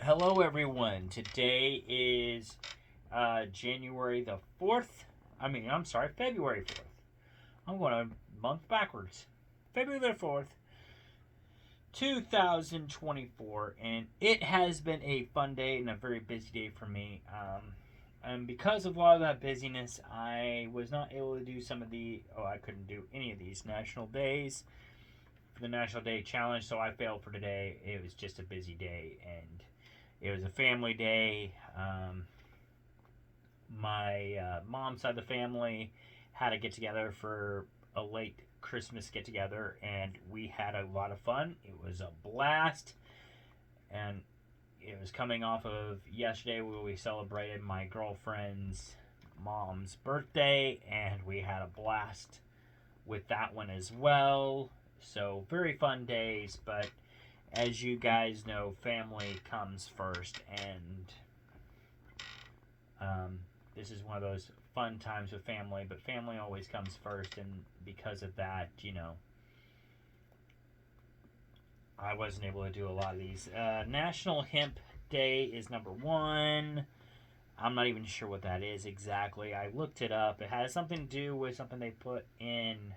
Hello, everyone. Today is January the 4th. I'm sorry, February 4th. I'm going a month backwards. February the 4th, 2024. And it has been a fun day and a very busy day for me. And because of a lot of that busyness, I was not able to do I couldn't do any of these national days for the National Day Challenge, so I failed for today. It was just a busy day, and it was a family day. My mom's side of the family had a get together for a late Christmas get together, and we had a lot of fun. It was a blast, and it was coming off of yesterday where we celebrated my girlfriend's mom's birthday, and we had a blast with that one as well. So, very fun days, but as you guys know, family comes first, and this is one of those fun times with family, but family always comes first, and because of that, I wasn't able to do a lot of these. National Hemp Day is number one. I'm not even sure what that is exactly. I looked it up. It has something to do with something they put in,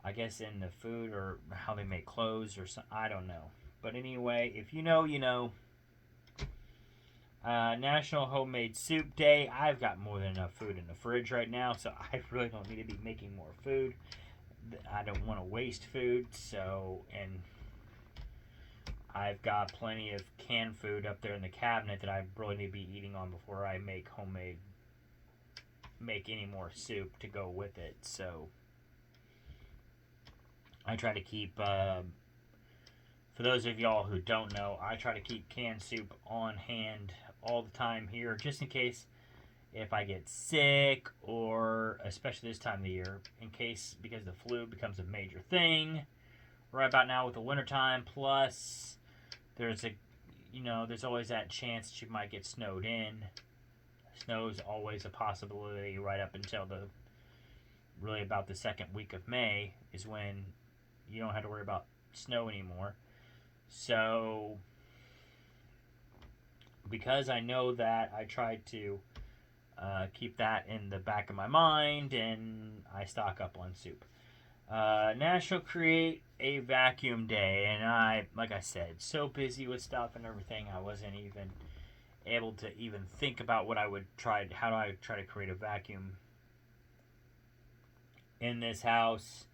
I guess, in the food or how they make clothes or something. I don't know. But anyway, if you know, you know. National Homemade Soup Day. I've got more than enough food in the fridge right now, so I really don't need to be making more food. I don't want to waste food, and I've got plenty of canned food up there in the cabinet that I really need to be eating on before I make any more soup to go with it. So I try to keep, for those of y'all who don't know, I try to keep canned soup on hand all the time here, just in case if I get sick, or especially this time of the year, because the flu becomes a major thing right about now with the wintertime. Plus, there's always that chance that you might get snowed in. Snow's always a possibility right up until really about the second week of May is when you don't have to worry about snow anymore. So, because I know that, I try to keep that in the back of my mind, and I stock up on soup. National Create a Vacuum Day, and like I said, so busy with stuff and everything, I wasn't even able to even think about how do I try to create a vacuum in this house,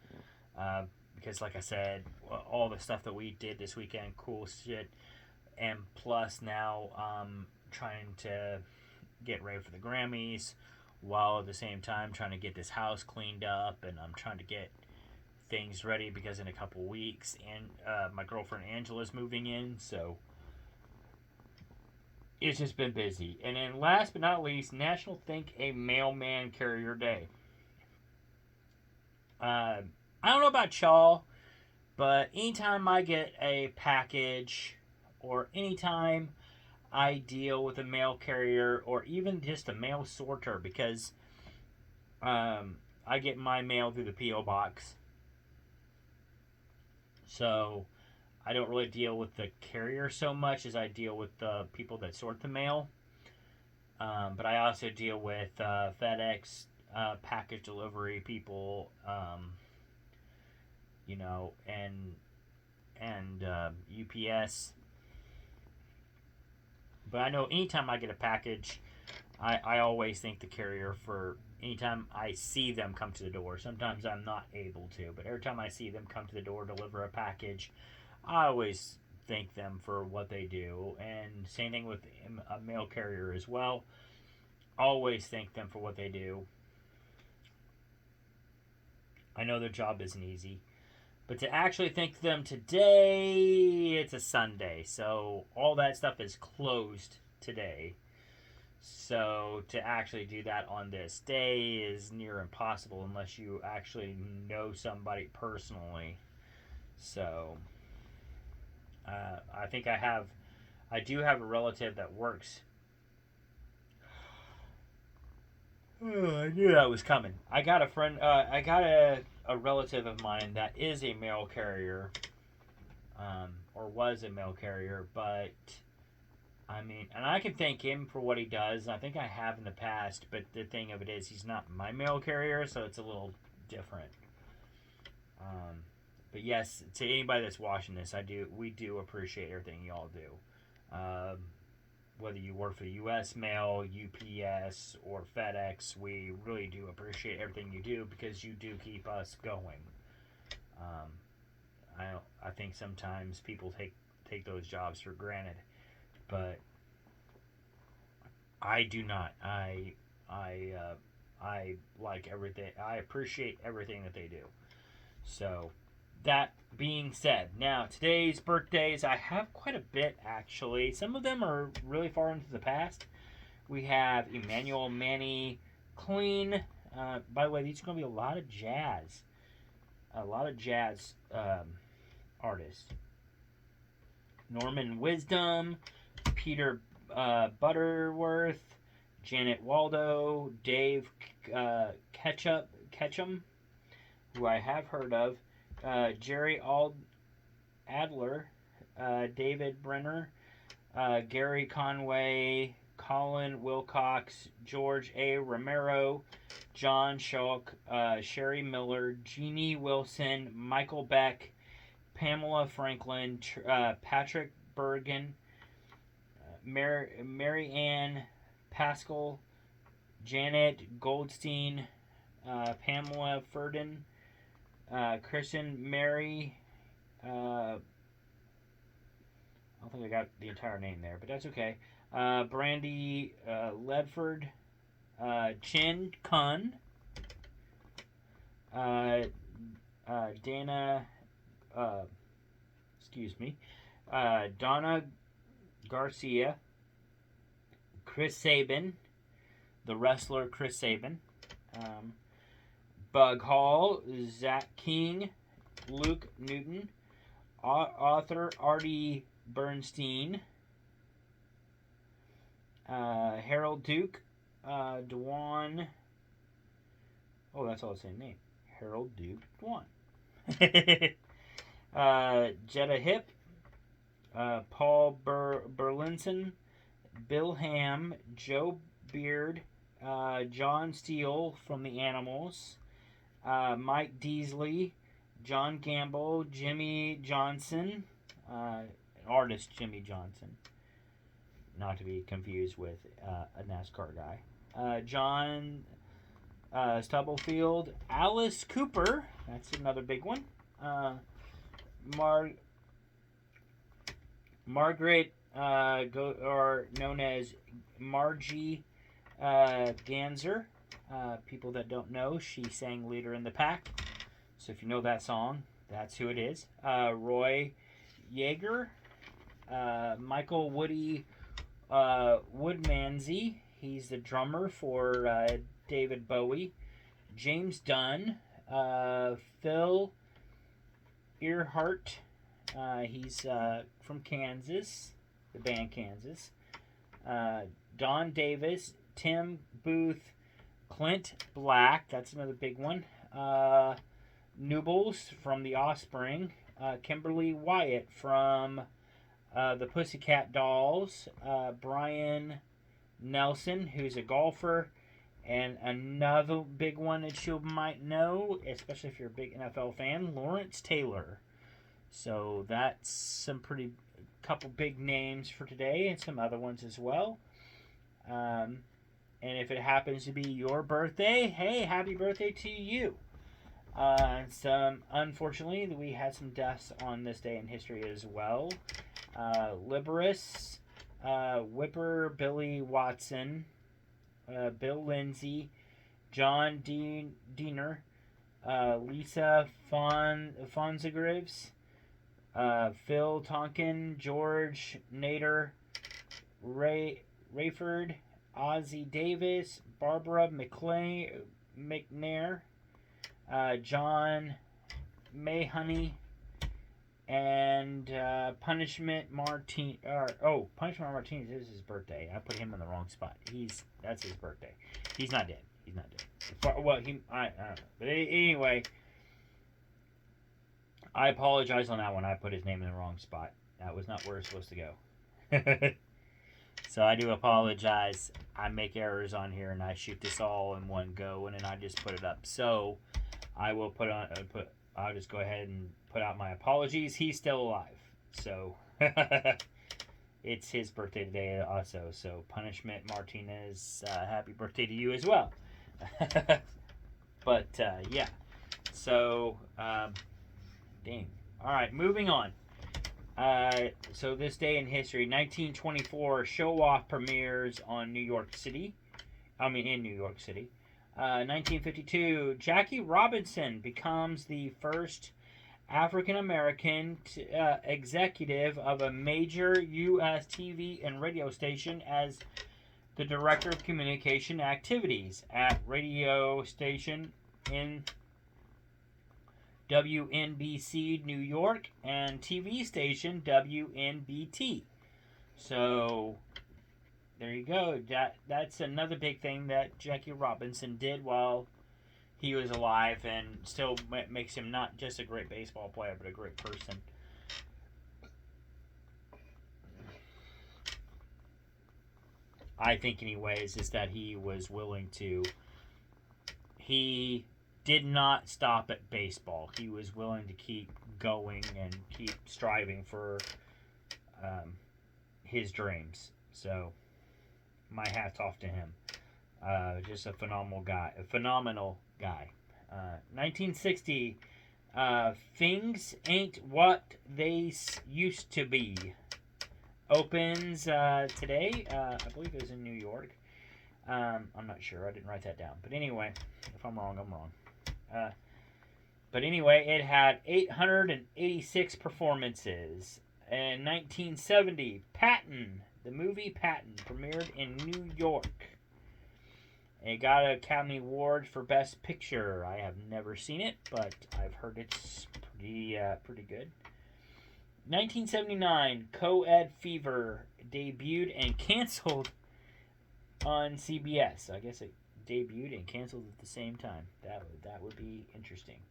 because like I said, all the stuff that we did this weekend, cool shit, and plus now trying to get ready for the Grammys while at the same time trying to get this house cleaned up, and I'm trying to get things ready because in a couple weeks and my girlfriend Angela's moving in, so it's just been busy. And then last but not least, National Thank a Mailman Carrier Day. I don't know about y'all, but anytime I get a package, or anytime I deal with a mail carrier, or even just a mail sorter, because I get my mail through the P.O. box. So I don't really deal with the carrier so much as I deal with the people that sort the mail. But I also deal with FedEx, package delivery people, and UPS. But I know anytime I get a package, I always thank the carrier for anytime I see them come to the door. Sometimes I'm not able to, but every time I see them come to the door, deliver a package, I always thank them for what they do. And same thing with a mail carrier as well. Always thank them for what they do. I know their job isn't easy. But to actually thank them today, it's a Sunday. So all that stuff is closed today. So to actually do that on this day is near impossible unless you actually know somebody personally. So I think I do have a relative that works. Oh, I knew that was coming. I got a friend. I got a relative of mine that is a mail carrier, or was a mail carrier, but I mean, and I can thank him for what he does. I think I have in the past, but the thing of it is, he's not my mail carrier, so it's a little different. Um, but yes, to anybody that's watching this, we do appreciate everything y'all do. Whether you work for U.S. Mail, UPS, or FedEx, we really do appreciate everything you do because you do keep us going. Um, I think sometimes people take those jobs for granted, but I do not. I like everything. I appreciate everything that they do. So, that being said, now today's birthdays, I have quite a bit actually. Some of them are really far into the past. We have Emmanuel Manny Clean. By the way, these are going to be a lot of jazz artists. Norman Wisdom, Peter Butterworth, Janet Waldo, Dave Ketchum, who I have heard of, Jerry Adler, David Brenner, Gary Conway, Colin Wilcox, George A. Romero, John Schulk, Sherry Miller, Jeannie Wilson, Michael Beck, Pamela Franklin, Patrick Bergen, Mary Ann Pascal, Janet Goldstein, Pamela Furden, Kristen Mary. I don't think I got the entire name there, but that's okay. Brandy Ledford, Chin Kun, Dana, excuse me, Donna Garcia, Chris Sabin, the wrestler Chris Sabin, Bug Hall, Zach King, Luke Newton, author Artie Bernstein, Harold Duke, Dwan. Oh, that's all the same name. Harold Duke Dwan. Jetta Hip, Paul Berlinson, Bill Ham, Joe Beard, John Steele from the Animals, Mike Deasley, John Gamble, Jimmy Johnson, artist Jimmy Johnson, not to be confused with a NASCAR guy, John Stubblefield, Alice Cooper, that's another big one, Margaret, or known as Margie Ganser. People that don't know, she sang Leader in the Pack. So if you know that song, that's who it is. Roy Yeager, Michael Woody Woodmansey. He's the drummer for David Bowie. James Dunn, Phil Earhart. He's from Kansas, the band Kansas. Don Davis, Tim Booth, Clint Black, that's another big one. Newbles from The Offspring. Kimberly Wyatt from the Pussycat Dolls. Brian Nelson, who's a golfer. And another big one that you might know, especially if you're a big NFL fan, Lawrence Taylor. So that's some pretty couple big names for today, and some other ones as well. And if it happens to be your birthday, hey, happy birthday to you. Unfortunately, we had some deaths on this day in history as well. Liberus, Whipper, Billy Watson, Bill Lindsay, John Diener, Lisa Fonzagrives, Phil Tonkin, George Nader, Rayford, Ozzie Davis, Barbara McNair, John Mayhoney, and Punishment Martinez is his birthday. I put him in the wrong spot. That's his birthday. He's not dead. Well, I don't know. But anyway, I apologize on that one. I put his name in the wrong spot. That was not where it's supposed to go. So I do apologize. I make errors on here, and I shoot this all in one go, and then I just put it up. So I will I'll just go ahead and put out my apologies. He's still alive, so it's his birthday today also. So Punishment Martinez, happy birthday to you as well. But yeah, so dang. All right, moving on. So this day in history, 1924, Show Off premieres on New York City. In New York City. 1952, Jackie Robinson becomes the first African American executive of a major U.S. TV and radio station as the director of communication activities at radio station in WNBC New York and TV station WNBT. So there you go. That's another big thing that Jackie Robinson did while he was alive, and still makes him not just a great baseball player, but a great person. I think, anyways, is that he was willing to. He did not stop at baseball. He was willing to keep going and keep striving for his dreams. So, my hat's off to him. Just a phenomenal guy. 1960. Things Ain't What They Used to Be opens today. I believe it was in New York. I'm not sure. I didn't write that down. But anyway, if I'm wrong, I'm wrong. But anyway, it had 886 performances. In 1970, Patton, the movie Patton, premiered in New York. It got an Academy Award for Best Picture. I have never seen it, but I've heard it's pretty good. 1979, Co-Ed Fever debuted and canceled on CBS. I guess it debuted and canceled at the same time. That would be interesting.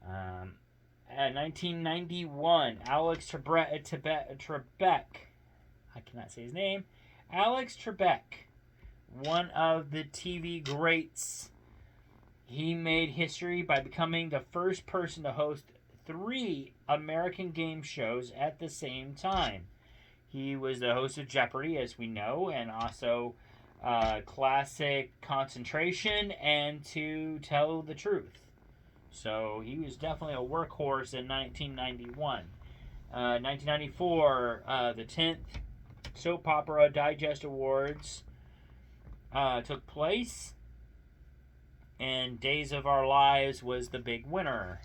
1991, Alex Trebek. I cannot say his name. Alex Trebek, one of the TV greats. He made history by becoming the first person to host 3 American game shows at the same time. He was the host of Jeopardy, as we know, and also Classic Concentration and To Tell the Truth. So he was definitely a workhorse in 1991. 1994, the 10th Soap Opera Digest Awards took place, and Days of Our Lives was the big winner.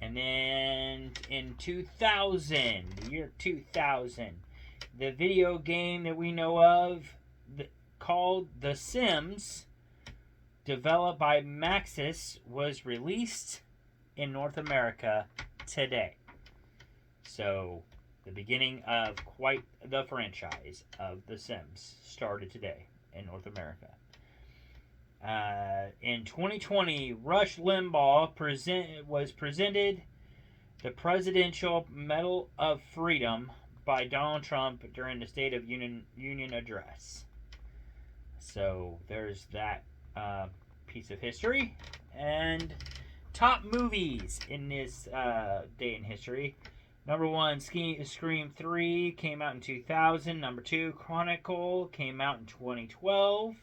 And then in 2000, the year 2000, the video game that we know of called The Sims, developed by Maxis, was released in North America today. So, the beginning of quite the franchise of The Sims started today in North America. In 2020, Rush Limbaugh was presented the Presidential Medal of Freedom by Donald Trump during the State of Union address. So there's that piece of history. And top movies in this day in history. Number 1, Scream 3 came out in 2000. Number 2, Chronicle came out in 2012.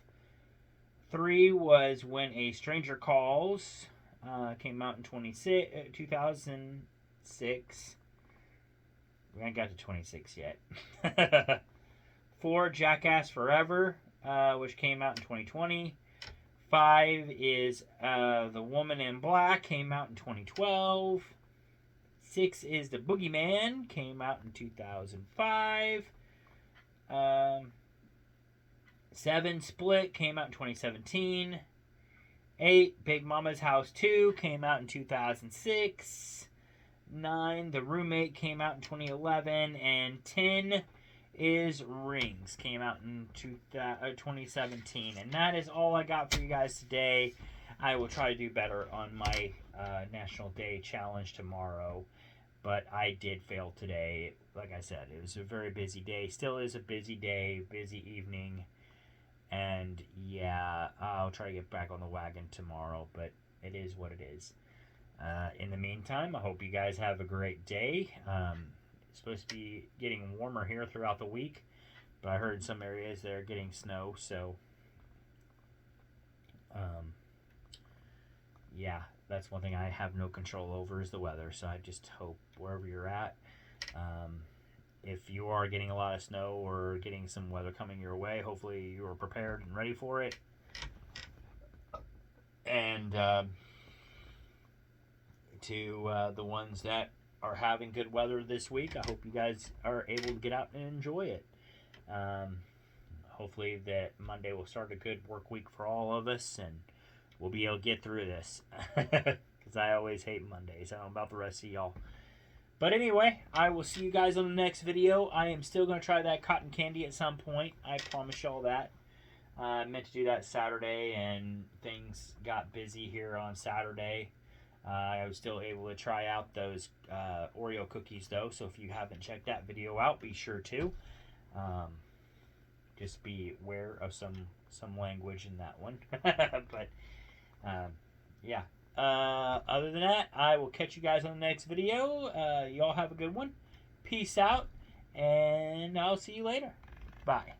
3 was When a Stranger Calls, came out in 2006. We haven't got to 26 yet. 4, Jackass Forever, which came out in 2020. 5 is The Woman in Black, came out in 2012. 6 is The Boogeyman, came out in 2005. 7, Split, came out in 2017. 8, Big Mama's House 2, came out in 2006. 9, The Roommate, came out in 2011. And 10 is Rings, came out in 2017. And that is all I got for you guys today. I will try to do better on my National Day Challenge tomorrow. But I did fail today. like I said, it was a very busy day. Still is a busy day, busy evening. And yeah, I'll try to get back on the wagon tomorrow, but it is what it is. In the meantime, I hope you guys have a great day. It's supposed to be getting warmer here throughout the week, but I heard some areas they're getting snow, so yeah, that's one thing I have no control over is the weather. So I just hope wherever you're at, if you are getting a lot of snow or getting some weather coming your way, hopefully you are prepared and ready for it. And to the ones that are having good weather this week, I hope you guys are able to get out and enjoy it. Hopefully that Monday will start a good work week for all of us, and we'll be able to get through this. Because I always hate Mondays. I don't know about the rest of y'all. But anyway, I will see you guys on the next video. I am still going to try that cotton candy at some point. I promise y'all that. I meant to do that Saturday, and things got busy here on Saturday. I was still able to try out those Oreo cookies, though. So if you haven't checked that video out, be sure to. Just be aware of some language in that one. But yeah. Other than that, I will catch you guys on the next video. Y'all have a good one. Peace out, and I'll see you later. Bye.